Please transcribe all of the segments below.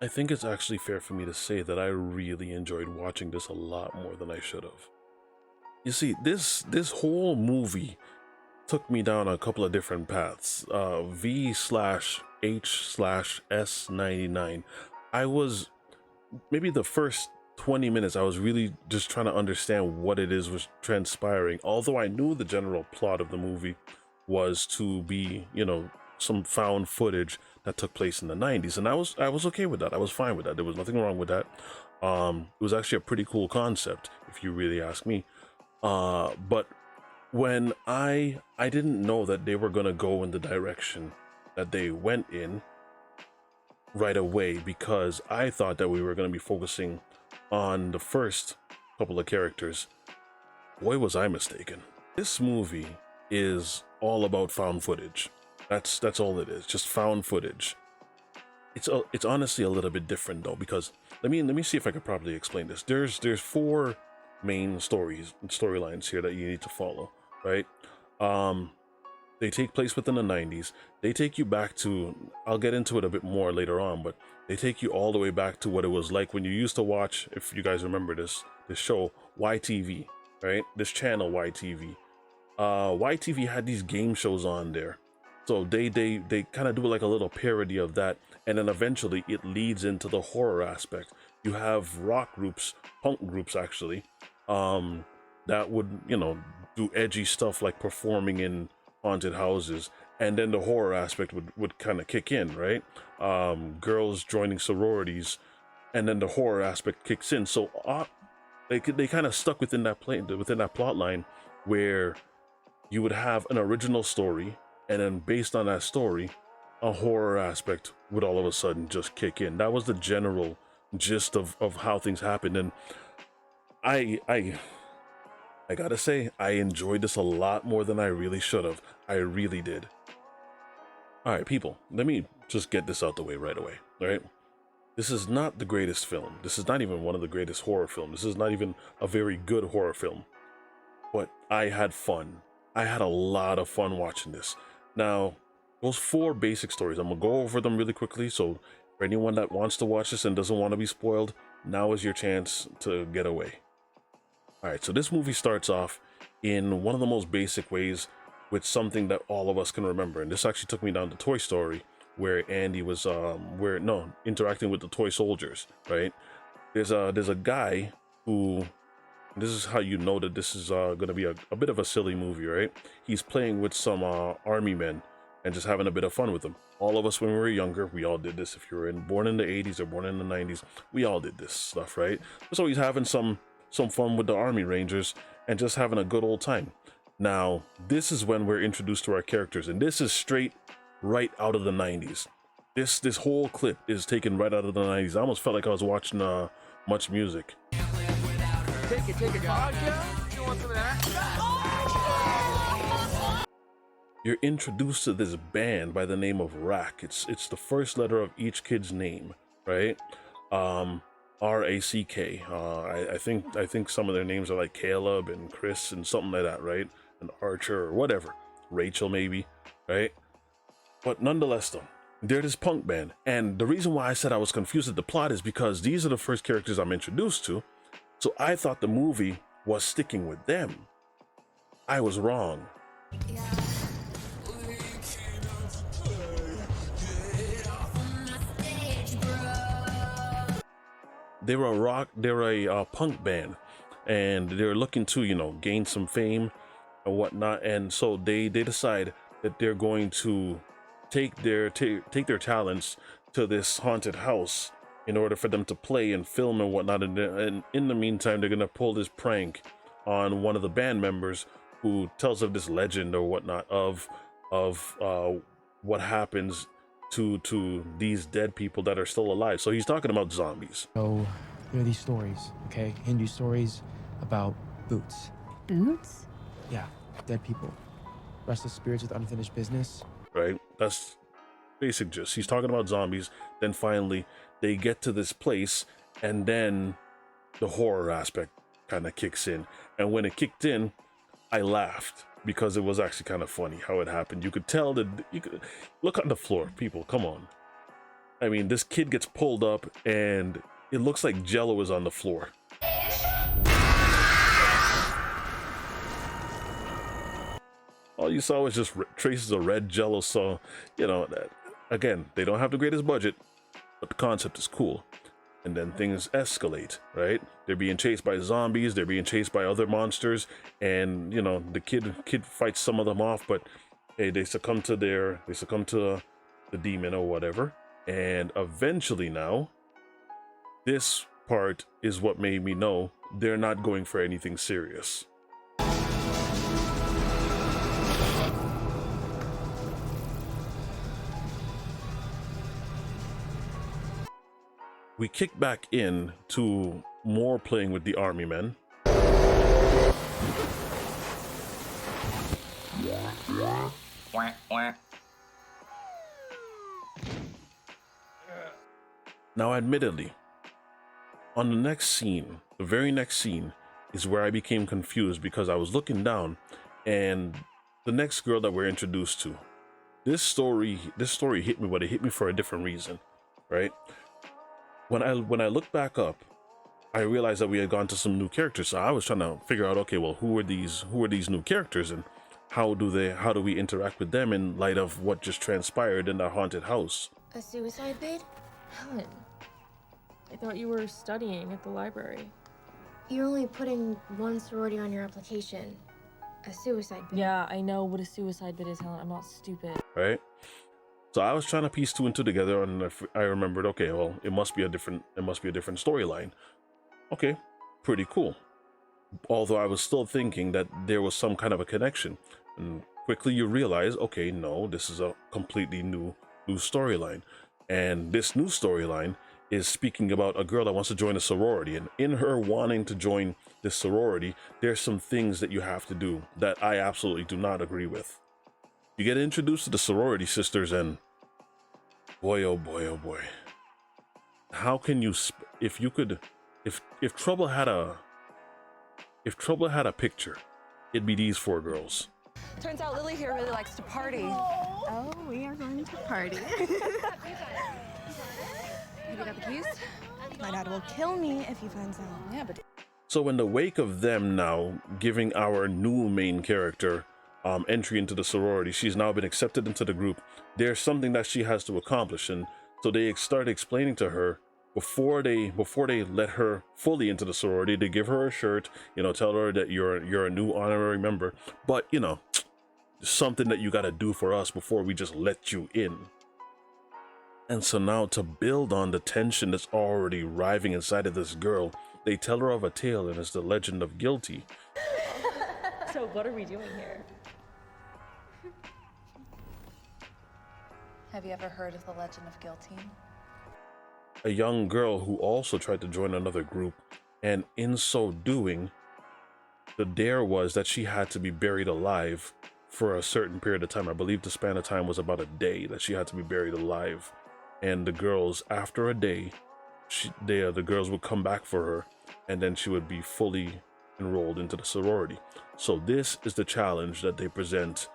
I think it's actually fair for me to say that I really enjoyed watching this a lot more than I should have. You see, this whole movie took me down a couple of different paths. V slash H slash S99. I was maybe the first 20 minutes, I was really just trying to understand what it is was transpiring. Although I knew the general plot of the movie was to be, some found footage that took place in the 90s, and I was okay with that. I was fine with that. There was nothing wrong with that. It was actually a pretty cool concept, if you really ask me. But when I didn't know that they were gonna go in the direction that they went in right away, because I thought that we were gonna be focusing on the first couple of characters. Boy, was I mistaken. This movie is all about found footage. That's all it is, just found footage. It's honestly a little bit different though, because let me see if I can properly explain this. There's four main storylines here that you need to follow, right? Um, they take place within the 90s. They take you back to, I'll get into it a bit more later on, but they take you all the way back to what it was like when you used to watch, if you guys remember this show, YTV, right? This channel YTV. YTV had these game shows on there. So they kind of do like a little parody of that, and then eventually it leads into the horror aspect. You have rock groups, punk groups actually, um, that would, do edgy stuff like performing in haunted houses, and then the horror aspect would kind of kick in, right? Girls joining sororities, and then the horror aspect kicks in. So they kind of stuck within within that plot line where you would have an original story, and then based on that story, a horror aspect would all of a sudden just kick in. That was the general gist of how things happened. And I I I gotta say, I enjoyed this a lot more than I really should have. I really did. All right, people, let me just get this out the way right away. All right, this is not the greatest film. This is not even one of the greatest horror films. This is not even a very good horror film. But I had fun. I had a lot of fun watching this. Now, those four basic stories, I'm gonna go over them really quickly. So for anyone that wants to watch this and doesn't want to be spoiled, now is your chance to get away. All right, so this movie starts off in one of the most basic ways with something that all of us can remember. And this actually took me down to Toy Story, where Andy was interacting with the toy soldiers, right? There's a guy who, this is how you know that this is going to be a bit of a silly movie, right? He's playing with some army men and just having a bit of fun with them. All of us when we were younger, we all did this. If you were born in the 80s or born in the 90s, we all did this stuff, right? So he's having some fun with the army rangers and just having a good old time. Now, this is when we're introduced to our characters, and this is straight right out of the 90s. This whole clip is taken right out of the 90s. I almost felt like I was watching Much Music. Take it, vodka. You want some of that? You're introduced to this band by the name of Rack. It's the first letter of each kid's name, right? RACK. I think some of their names are like Caleb and Chris and something like that, right? And Archer or whatever, Rachel maybe, right? But nonetheless, though, they're this punk band, and the reason why I said I was confused at the plot is because these are the first characters I'm introduced to. So I thought the movie was sticking with them. I was wrong. They're a punk band, and they're looking to, gain some fame and whatnot. And so they decide that they're going to take their talents to this haunted house in order for them to play and film and whatnot. And in the meantime, they're gonna pull this prank on one of the band members, who tells of this legend or whatnot of what happens to these dead people that are still alive. So he's talking about zombies. So there are these stories, okay? Hindu stories about boots. Boots? Yeah, dead people. Restless spirits with unfinished business. Right? That's basic gist. He's talking about zombies. Then finally they get to this place, and then the horror aspect kind of kicks in. And when it kicked in, I laughed because it was actually kind of funny how it happened. You could tell that, you could look on the floor, people, come on. I mean, this kid gets pulled up and it looks like Jello is on the floor. All you saw was just traces of red Jello. So, you know, again, they don't have the greatest budget, but the concept is cool. And then things escalate, right? They're being chased by zombies, they're being chased by other monsters, and you know, the kid fights some of them off, but hey, they succumb to the demon or whatever. And eventually now, this part is what made me know they're not going for anything serious. We kick back in to more playing with the army men. Now, admittedly, on the next scene, the very next scene, is where I became confused because I was looking down and the next girl that we're introduced to, this story hit me, but it hit me for a different reason, right? When I looked back up, I realized that we had gone to some new characters. So I was trying to figure out, okay, well, who are these new characters, and how do we interact with them in light of what just transpired in the haunted house? A suicide bid? Helen, I thought you were studying at the library. You're only putting one sorority on your application. A suicide bid. Yeah, I know what a suicide bid is, Helen. I'm not stupid. Right? So I was trying to piece two and two together, and I remembered, okay, well, it must be a different storyline. Okay, pretty cool. Although I was still thinking that there was some kind of a connection, and quickly you realize, okay, no, this is a completely new storyline, and this new storyline is speaking about a girl that wants to join a sorority, and in her wanting to join this sorority, there's some things that you have to do that I absolutely do not agree with. You get introduced to the sorority sisters, and boy, oh boy, oh boy. How can you, if Trouble had a picture, it'd be these four girls. Turns out Lily here really likes to party. Oh, we are going to party. Have you got the keys? My dad will kill me if he finds out. Yeah, but So in the wake of them now giving our new main character entry into the sorority, she's now been accepted into the group. There's something that she has to accomplish, and so they start explaining to her before they let her fully into the sorority. They give her a shirt, you know, tell her that you're a new honorary member, but you know, something that you got to do for us before we just let you in. And so now, to build on the tension that's already riving inside of this girl, they tell her of a tale, and it's the legend of Guilty. So what are we doing here? have you ever heard of the legend of Guilty? A young girl who also tried to join another group, and in so doing, the dare was that she had to be buried alive for a certain period of time. I believe the span of time was about a day that she had to be buried alive. And the girls, after a day, the girls would come back for her, and then she would be fully enrolled into the sorority. So this is the challenge that they present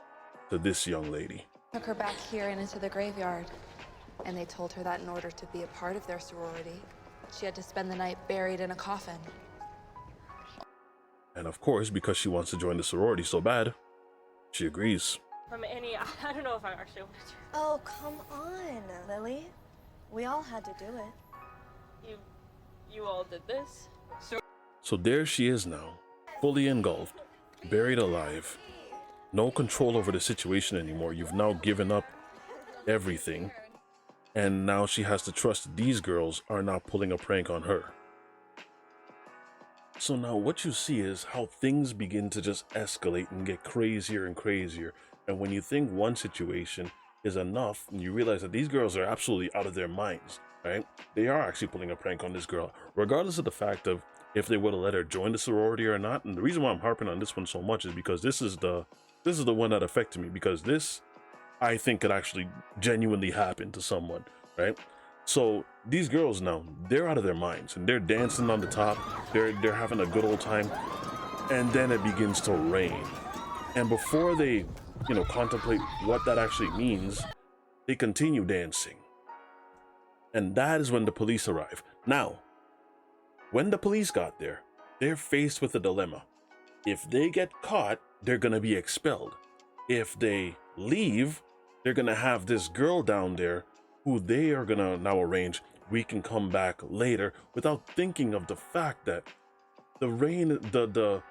to this young lady. Took her back here and into the graveyard. And they told her that in order to be a part of their sorority, she had to spend the night buried in a coffin. And of course, because she wants to join the sorority so bad, she agrees. Annie, I don't know if I actually want to do Oh, come on, Lily. We all had to do it. it. You all did this? So there she is now, fully engulfed, buried alive, no control over the situation anymore. You've now given up everything, and now she has to trust that these girls are not pulling a prank on her. So now what you see is how things begin to just escalate and get crazier and crazier. And when you think one situation is enough, and you realize that these girls are absolutely out of their minds, right? They are actually pulling a prank on this girl, regardless of the fact of if they would have let her join the sorority or not. And the reason why I'm harping on this one so much is because this is the one that affected me, because this, I think, could actually genuinely happen to someone, right? So these girls now, they're out of their minds, and they're dancing on the top. They're having a good old time, and then it begins to rain. And before they, contemplate what that actually means, they continue dancing. And that is when the police arrive. Now, when the police got there, they're faced with a dilemma. If they get caught, they're going to be expelled. If they leave, they're going to have this girl down there who they are going to now arrange we can come back later, without thinking of the fact that the rain, the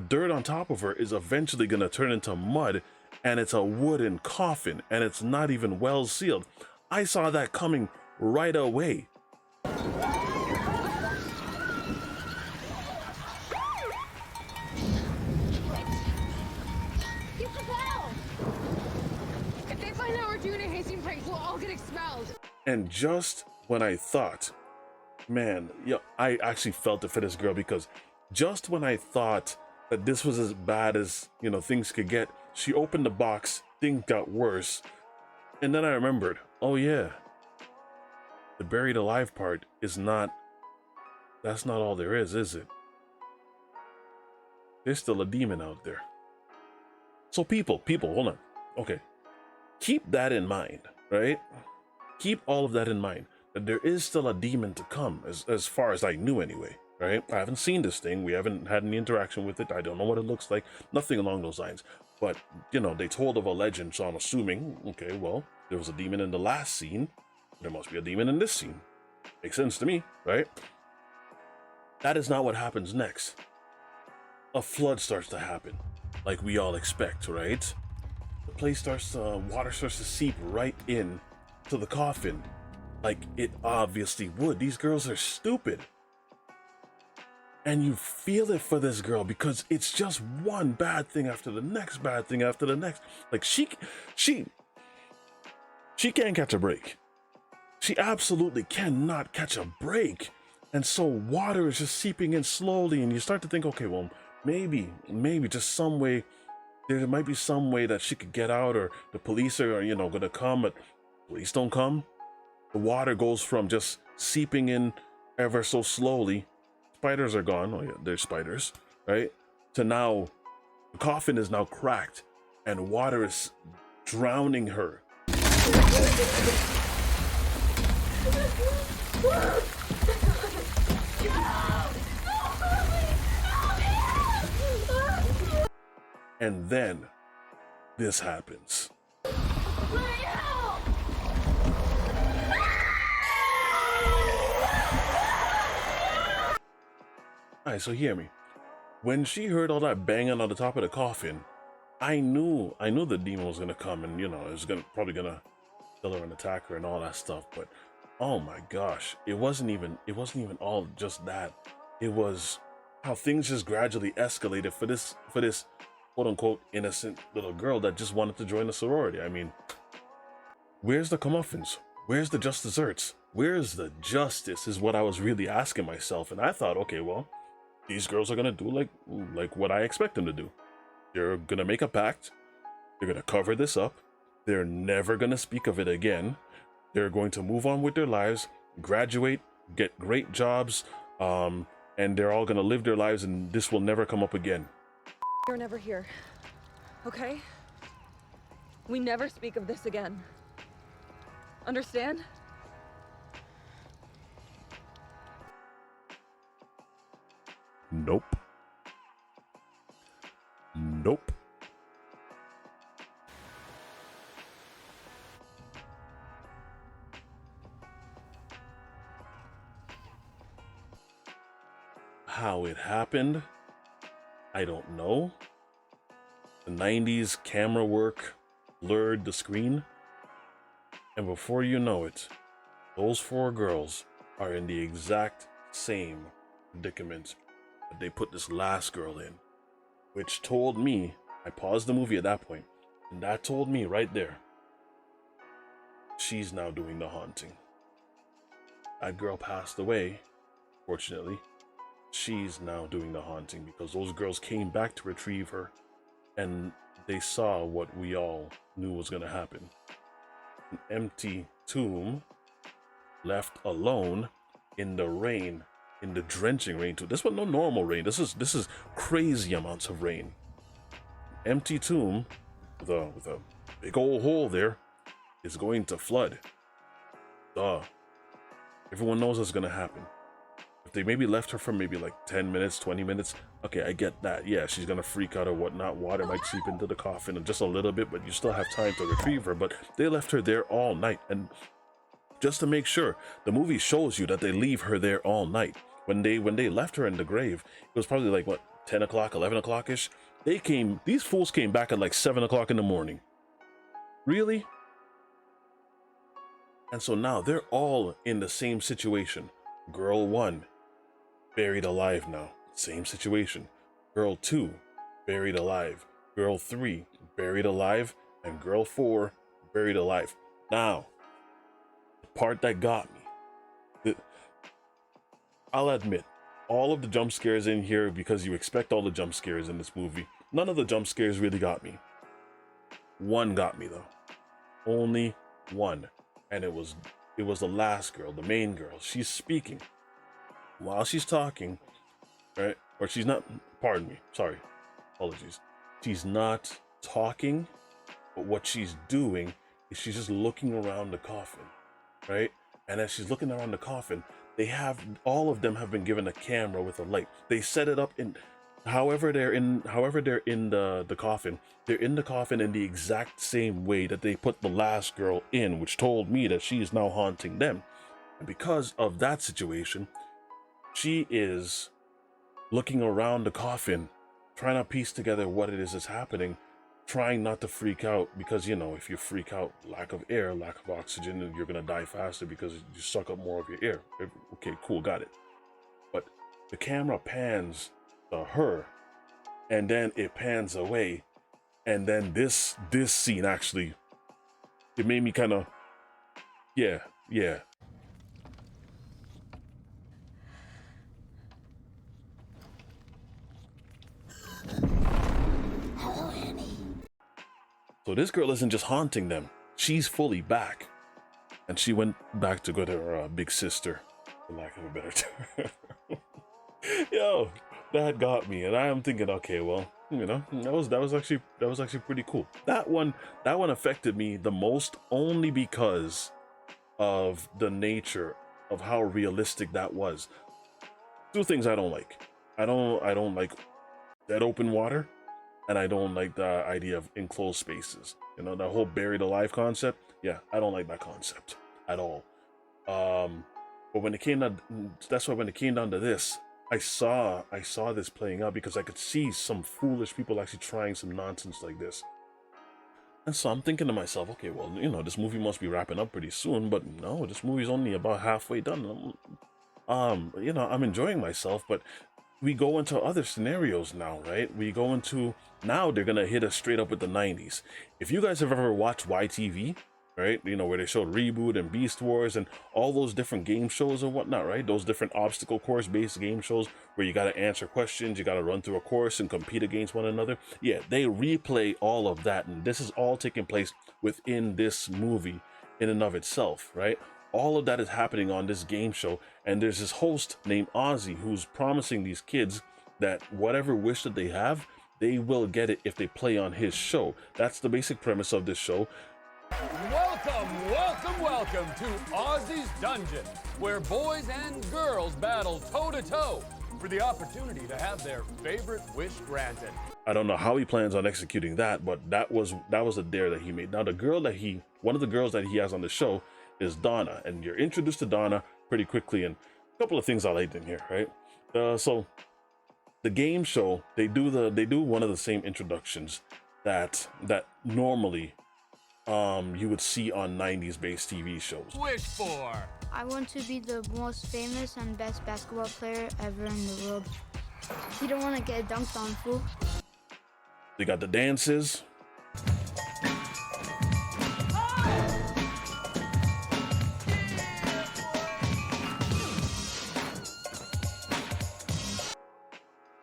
dirt on top of her is eventually going to turn into mud, and it's a wooden coffin, and it's not even well sealed. I saw that coming right away. Get the bell! If they find out we're doing a hazing prank, we'll all get expelled. And just when I thought, man, yeah, I actually felt it for this girl, because just when I thought that this was as bad as, you know, things could get, she opened the box, things got worse. And then I remembered, oh yeah, the buried alive part is not, that's not all there is it? There's still a demon out there. So people, hold on. Okay. Keep that in mind, right? Keep all of that in mind, that there is still a demon to come, as far as I knew anyway, right? I haven't seen this thing. We haven't had any interaction with it. I don't know what it looks like. Nothing along those lines. But, you know, they told of a legend, so I'm assuming, okay, well, there was a demon in the last scene. There must be a demon in this scene. Makes sense to me, right? That is not what happens next. A flood starts to happen, like we all expect, right? The place starts to, water starts to seep right in to the coffin, like it obviously would. These girls are stupid. And you feel it for this girl, because it's just one bad thing after the next bad thing after the next. Like she can't catch a break. She absolutely cannot catch a break. And so water is just seeping in slowly, and you start to think, okay, well, maybe just some way, there might be some way that she could get out, or the police are, you know, gonna come, but police don't come. The water goes from just seeping in ever so slowly. Spiders are gone. Oh yeah, there's spiders, right? To now, the coffin is now cracked, and water is drowning her. And then this happens. Alright, so hear me. When she heard all that banging on the top of the coffin, I knew the demon was gonna come, and you know, it was probably gonna kill her and attack her and all that stuff. But oh my gosh, it wasn't even all just that. It was how things just gradually escalated for this quote unquote innocent little girl that just wanted to join the sorority. I mean, where's the comeuppance? Where's the just desserts? Where's the justice is what I was really asking myself. And I thought, okay, well, these girls are gonna do like what I expect them to do. They're gonna make a pact. They're gonna cover this up. They're never gonna speak of it again. They're going to move on with their lives, graduate, get great jobs, and they're all gonna live their lives, and this will never come up again. You're never here, okay? We never speak of this again. Understand? Nope. Nope. How it happened, I don't know. The 90s camera work blurred the screen, and before you know it, those four girls are in the exact same predicament that they put this last girl in, which told me, I paused the movie at that point, and that told me right there, she's now doing the haunting. That girl passed away, fortunately. She's now doing the haunting, because those girls came back to retrieve her, and they saw what we all knew was going to happen. An empty tomb, left alone in the rain, in the drenching rain too. This was no normal rain. This is crazy amounts of rain. Empty tomb with a big old hole there is going to flood. Duh. Everyone knows what's gonna happen. If they maybe left her for maybe like 10 minutes, 20 minutes, okay, I get that. Yeah, she's gonna freak out or whatnot. Water might seep into the coffin just a little bit, but you still have time to retrieve her. But they left her there all night. And just to make sure, the movie shows you that they leave her there all night. When they left her in the grave, it was probably like, what, 10 o'clock, 11 o'clock-ish? These fools came back at like 7 o'clock in the morning. Really? And so now they're all in the same situation. Girl 1, buried alive now. Same situation. Girl 2, buried alive. Girl 3, buried alive. And girl 4, buried alive. Now, the part that got me. I'll admit, all of the jump scares in here, because you expect all the jump scares in this movie, none of the jump scares really got me. One got me though. Only one. And it was the last girl, the main girl. She's speaking. While she's talking, right? Or she's not, pardon me, sorry, apologies. She's not talking, but what she's doing is she's just looking around the coffin, right? And as she's looking around the coffin, all of them have been given a camera with a light. They set it up in, however they're in the coffin. They're in the coffin in the exact same way that they put the last girl in, which told me that she is now haunting them. And because of that situation, she is looking around the coffin, trying to piece together what it is that's happening, trying not to freak out, because, you know, if you freak out, lack of air, lack of oxygen, and you're gonna die faster because you suck up more of your air. Okay, cool, got it. But the camera pans to her, and then it pans away, and then this scene actually, it made me kind of, yeah. So this girl isn't just haunting them. She's fully back. And she went back to go to her big sister, for lack of a better term. Yo, that got me. And I am thinking, okay, well, you know, that was actually pretty cool. That one affected me the most only because of the nature of how realistic that was. Two things I don't like. I don't like dead open water. And I don't like the idea of enclosed spaces. You know, that whole buried alive concept. Yeah, I don't like that concept at all. But when it came down, that's why when it came down to this, I saw this playing out because I could see some foolish people actually trying some nonsense like this. And so I'm thinking to myself, okay, well, you know, this movie must be wrapping up pretty soon, but no, this movie's only about halfway done. You know, I'm enjoying myself, but we go into other scenarios now, right? Now they're gonna hit us straight up with the 90s. If you guys have ever watched YTV, right? You know, where they showed Reboot and Beast Wars and all those different game shows and whatnot, right? Those different obstacle course based game shows where you gotta answer questions, you gotta run through a course and compete against one another. Yeah, they replay all of that, and this is all taking place within this movie in and of itself, right? All of that is happening on this game show, and there's this host named Ozzy who's promising these kids that whatever wish that they have, they will get it if they play on his show. That's the basic premise of this show. Welcome to Ozzy's Dungeon, where boys and girls battle toe-to-toe for the opportunity to have their favorite wish granted. I don't know how he plans on executing that, but that was a dare that he made. Now, one of the girls that he has on the show is Donna, and you're introduced to Donna pretty quickly, and a couple of things I liked in here, right? So the game show, they do one of the same introductions that normally you would see on 90s based TV shows. Wish for. I want to be the most famous and best basketball player ever in the world. You don't want to get dunked on, fool. They got the dances.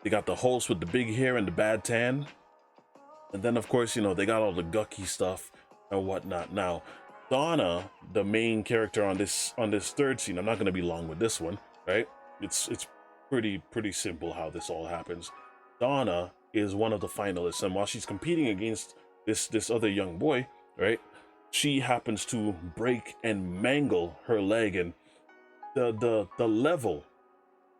They got the host with the big hair and the bad tan. And then, of course, you know, they got all the gucky stuff and whatnot. Now, Donna, the main character on this third scene, I'm not going to be long with this one, right? It's pretty simple how this all happens. Donna is one of the finalists, and while she's competing against this other young boy, right, she happens to break and mangle her leg, and the level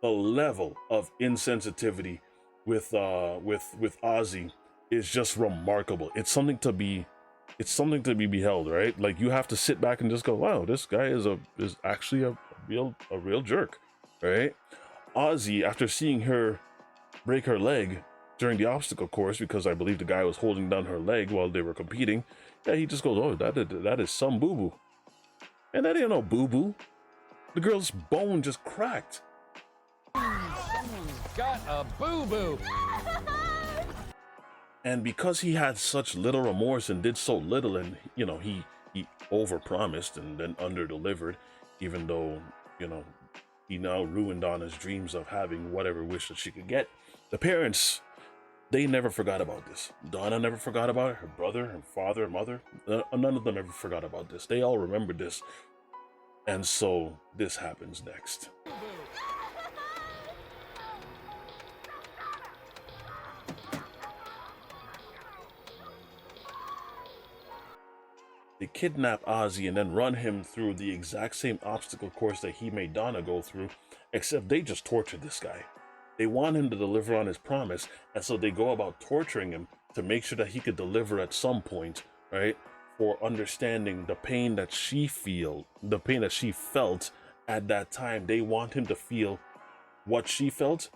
of insensitivity with Ozzy is just remarkable. It's something to be beheld, right? Like, you have to sit back and just go, wow, this guy is actually a real jerk, right? Ozzy, after seeing her break her leg during the obstacle course, because I believe the guy was holding down her leg while they were competing, yeah, he just goes, oh, that is some boo-boo. And that ain't no boo-boo. The girl's bone just cracked. Got a boo-boo. And because he had such little remorse and did so little, and, you know, he overpromised and then underdelivered, even though, you know, he now ruined Donna's dreams of having whatever wish that she could get. The parents, they never forgot about this. Donna never forgot about it. Her brother, her father, her mother, none of them ever forgot about this. They all remembered this. And so this happens next. They kidnap Ozzy and then run him through the exact same obstacle course that he made Donna go through, except they just tortured this guy. They want him to deliver on his promise, and so they go about torturing him to make sure that he could deliver at some point, right? For understanding the pain that she felt at that time. They want him to feel what she felt,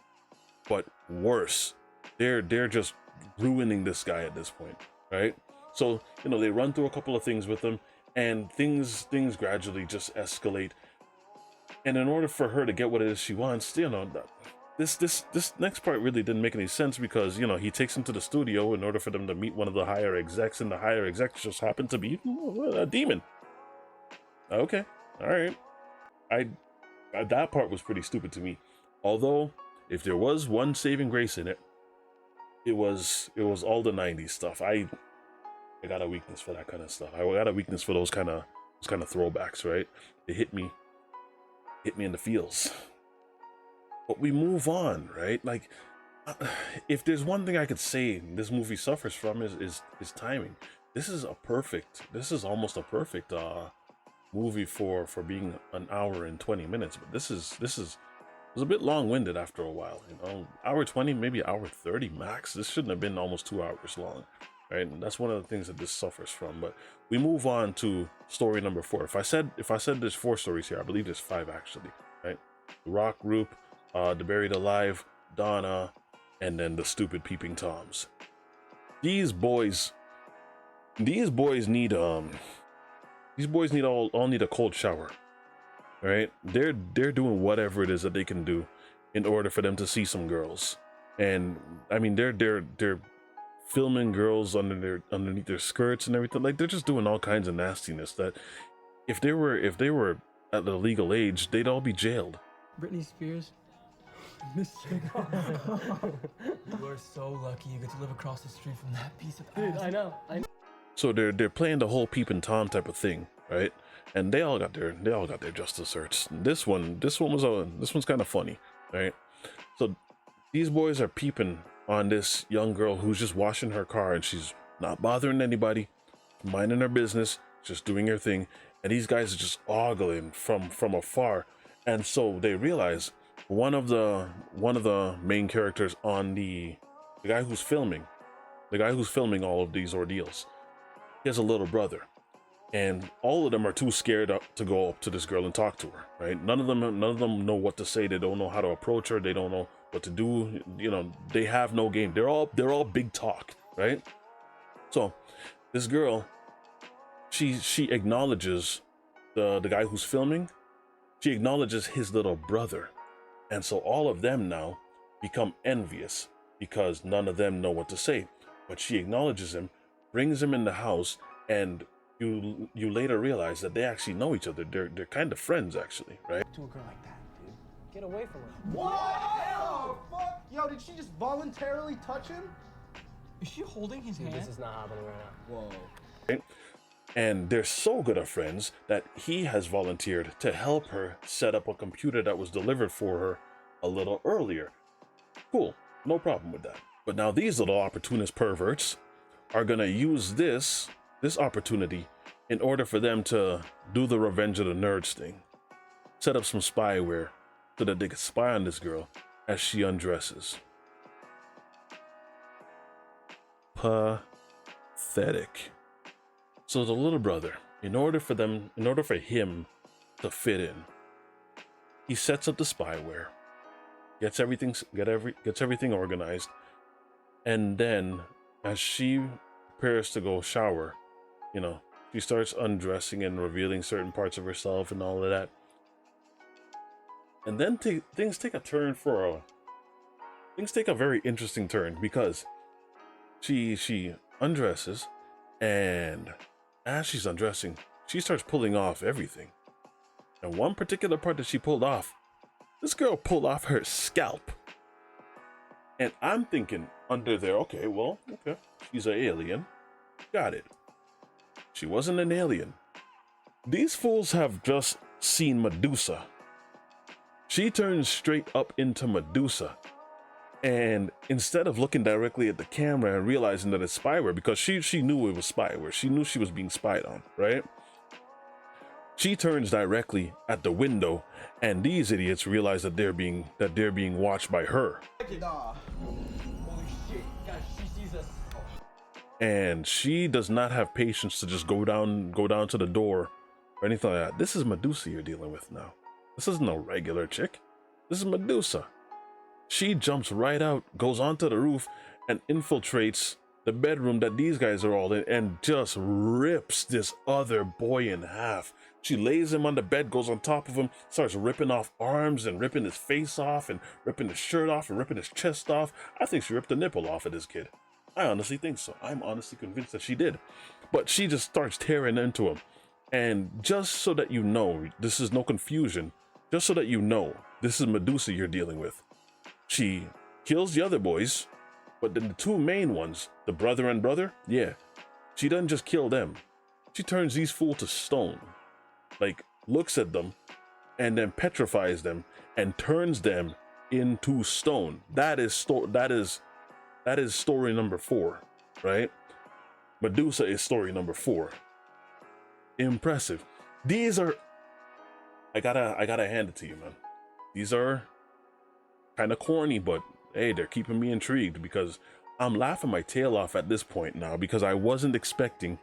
but worse. They're just ruining this guy at this point, right? So, you know, they run through a couple of things with him, and things gradually just escalate. And in order for her to get what it is she wants, you know, this next part really didn't make any sense, because, you know, he takes him to the studio in order for them to meet one of the higher execs, and the higher execs just happened to be a demon. Okay, all right. That part was pretty stupid to me. Although, if there was one saving grace in it, it was all the 90s stuff. I got a weakness for that kind of stuff. I got a weakness for those kind of throwbacks, right? It hit me in the feels. But we move on, right? Like, if there's one thing I could say this movie suffers from is timing. This is almost a perfect movie for being an hour and 20 minutes. But this was a bit long-winded after a while, you know. Hour 20, maybe hour 30 max. This shouldn't have been almost 2 hours long. Right, and that's one of the things that this suffers from. But we move on to story number 4. If I said there's 4 stories here, I believe there's 5 actually. Right, the rock group, the buried alive, Donna, and then the stupid peeping toms. These boys need all need a cold shower. Right, they're doing whatever it is that they can do in order for them to see some girls. And I mean, they're filming girls underneath their skirts and everything. Like, they're just doing all kinds of nastiness that if they were at the legal age, they'd all be jailed. Britney Spears. Miss Chick. You are so lucky you get to live across the street from that piece of ass. Dude, I know. So they're playing the whole peep and Tom type of thing, right? And they all got their justice certs. This one's kind of funny, right? So these boys are peeping on this young girl who's just washing her car, and she's not bothering anybody, minding her business, just doing her thing. And these guys are just ogling from afar. And so they realize one of the main characters on the guy who's filming all of these ordeals, he has a little brother, and all of them are too scared to go up to this girl and talk to her. Right? None of them know what to say. They don't know how to approach her. They don't know what to do. You know, they have no game. They're all big talk, right? So this girl, she acknowledges the guy who's filming. She acknowledges his little brother, and so all of them now become envious because none of them know what to say. But she acknowledges him, brings him in the house, and you later realize that they actually know each other. They're kind of friends, actually, right? To a girl like that, dude. Get away from her. What? Fuck? Yo, did she just voluntarily touch him? Is she holding his hand? This is not happening right now. Whoa. Right? And they're so good of friends that he has volunteered to help her set up a computer that was delivered for her a little earlier. Cool, no problem with that. But now these little opportunist perverts are gonna use this opportunity in order for them to do the Revenge of the Nerds thing. set up some spyware so that they could spy on this girl as she undresses. Pathetic. So the little brother, in order for him to fit in, he sets up the spyware, gets everything organized, and then as she prepares to go shower, you know, she starts undressing and revealing certain parts of herself and all of that. And then things take a very interesting turn, because she undresses, and as she's undressing, she starts pulling off everything. And one particular part that she pulled off, this girl pulled off her scalp. And I'm thinking under there, okay, she's an alien. Got it. She wasn't an alien. These fools have just seen Medusa. She turns straight up into Medusa. And instead of looking directly at the camera and realizing that it's spyware, because she knew it was spyware, she knew she was being spied on, right? She turns directly at the window, and these idiots realize that they're being watched by her. Nah. Holy shit, guys, she sees us. And she does not have patience to just go down to the door or anything like that. This is Medusa you're dealing with now. This isn't a regular chick. This is Medusa. She jumps right out, goes onto the roof, and infiltrates the bedroom that these guys are all in, and just rips this other boy in half. She lays him on the bed, goes on top of him, starts ripping off arms and ripping his face off and ripping his shirt off and ripping his chest off. I think she ripped the nipple off of this kid. I honestly think so. I'm honestly convinced that she did. But she just starts tearing into him. And just so that you know, this is no confusion, just so that you know, this is Medusa you're dealing with. She kills the other boys, but then the two main ones, the brother and brother, yeah, she doesn't just kill them. She turns these fools to stone. Like, looks at them and then petrifies them and turns them into stone. That is story number 4, right? Medusa is story number 4. Impressive. These are, I gotta hand it to you, man. These are kind of corny, but hey, they're keeping me intrigued, because I'm laughing my tail off at this point now, because I wasn't expecting,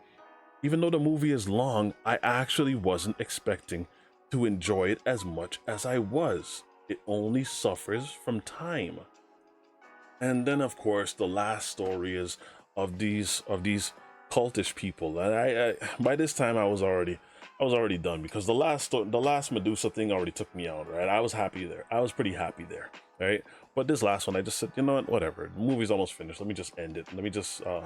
even though the movie is long, I actually wasn't expecting to enjoy it as much as I was. It only suffers from time. And then, of course, the last story is of these cultish people. And I by this time I was already done, because the last Medusa thing already took me out, right? I was happy there. I was pretty happy there, right? But this last one, I just said, you know what, whatever. The movie's almost finished. Let me just end it. Let me just I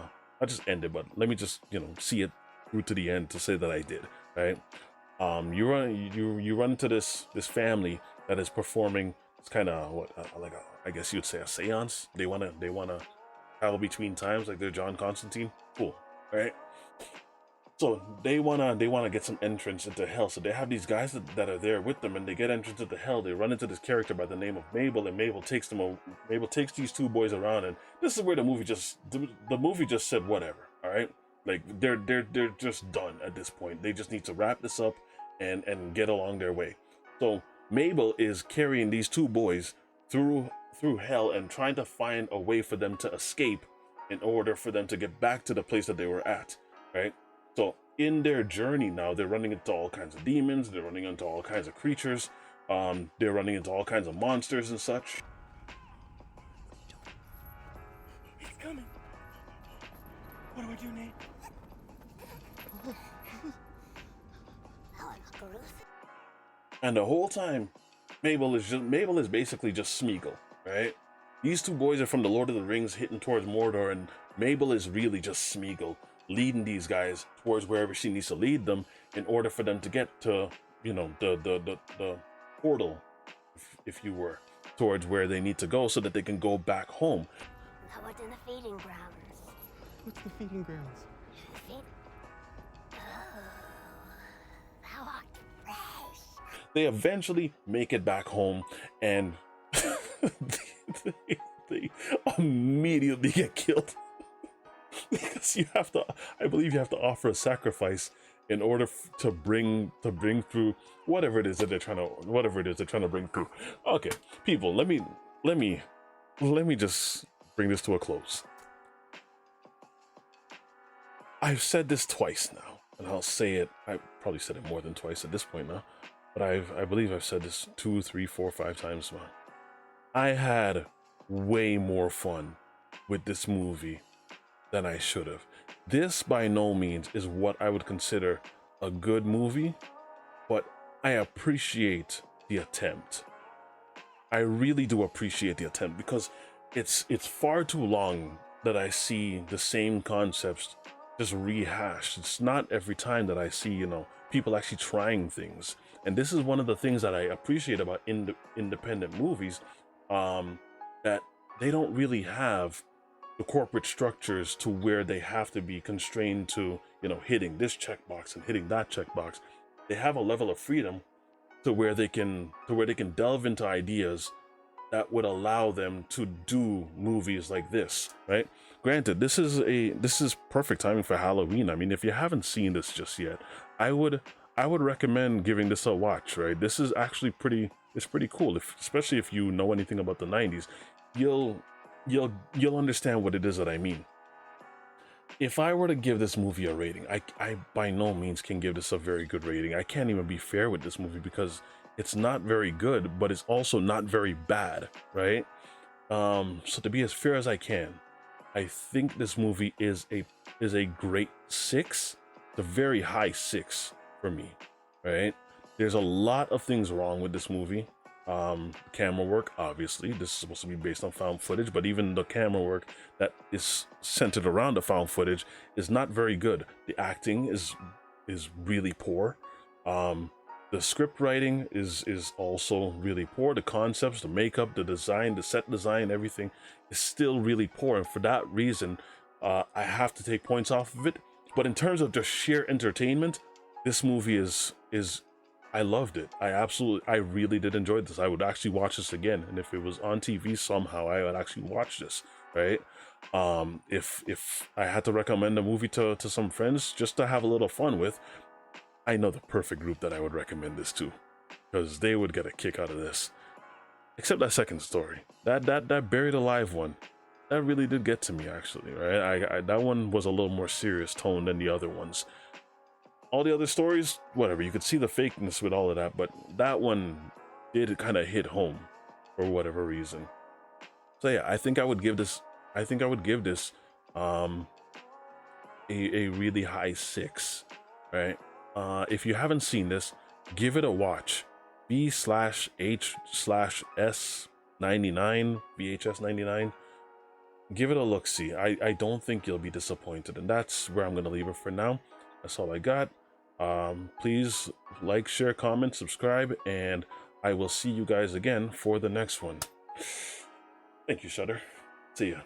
just end it, but let me just, see it through to the end to say that I did, right? You run into this family that is performing. It's kind of I guess you'd say a seance. They wanna travel between times, like they're John Constantine. Cool, right? So they wanna get some entrance into hell. So they have these guys that are there with them, and they get entrance into hell. They run into this character by the name of Mabel, and Mabel takes these two boys around. And this is where the movie just said whatever. All right, like they're just done at this point. They just need to wrap this up and get along their way. So Mabel is carrying these two boys through hell and trying to find a way for them to escape in order for them to get back to the place that they were at, right? So in their journey now, they're running into all kinds of demons, they're running into all kinds of creatures, they're running into all kinds of monsters and such. He's coming. What do I do, Nate? And the whole time, Mabel is basically just Smeagol, right? These two boys are from the Lord of the Rings, hitting towards Mordor, and Mabel is really just Smeagol, leading these guys towards wherever she needs to lead them in order for them to get to, the portal, if you were, towards where they need to go so that they can go back home. Now what's in the feeding grounds? What's the feeding grounds? Thou art fresh. They eventually make it back home, and they immediately get killed. Because I believe you have to offer a sacrifice in order to bring through whatever it is that they're trying to bring through. Okay, people, let me just bring this to a close. I've said this twice now, and I'll say it. I probably said it more than twice at this point now, but I believe I've said this 2, 3, 4, 5 times now. I had way more fun with this movie than I should have. This by no means is what I would consider a good movie, but I appreciate the attempt. I really do appreciate the attempt, because it's far too long that I see the same concepts just rehashed. It's not every time that I see, people actually trying things. And this is one of the things that I appreciate about independent movies, that they don't really have the corporate structures to where they have to be constrained to, hitting this checkbox and hitting that checkbox. They have a level of freedom to where they can delve into ideas that would allow them to do movies like this, right? Granted, this is perfect timing for Halloween. I mean, if you haven't seen this just yet, I would recommend giving this a watch, right? This is actually pretty cool, especially if you know anything about the 90s. You'll understand what it is that I mean. If I were to give this movie a rating, I by no means can give this a very good rating. I can't even be fair with this movie, because it's not very good, but it's also not very bad, right? So to be as fair as I can, I think this movie is a great 6, a very high 6 for me, right? There's a lot of things wrong with this movie. Camera work, obviously, this is supposed to be based on found footage, but even the camera work that is centered around the found footage is not very good. The acting is really poor. The script writing is also really poor. The concepts, the makeup, the design, the set design, everything is still really poor. And for that reason, I have to take points off of it. But in terms of just sheer entertainment, this movie is I loved it. I really did enjoy this. I would actually watch this again. And if it was on TV somehow, I would actually watch this, right? If I had to recommend a movie to some friends just to have a little fun with, I know the perfect group that I would recommend this to, because they would get a kick out of this. Except that second story, that buried alive one, that really did get to me, actually, right? That one was a little more serious tone than the other ones. All the other stories, whatever, you could see the fakeness with all of that, but that one did kind of hit home for whatever reason. So yeah, I think I would give this a really high 6, right? If you haven't seen this, give it a watch. B/H/S99, VHS 99. Give it a look-see. I don't think you'll be disappointed, and that's where I'm gonna leave it for now. That's all I got. Please like, share, comment, subscribe, and I will see you guys again for the next one. Thank you, Shudder. See ya.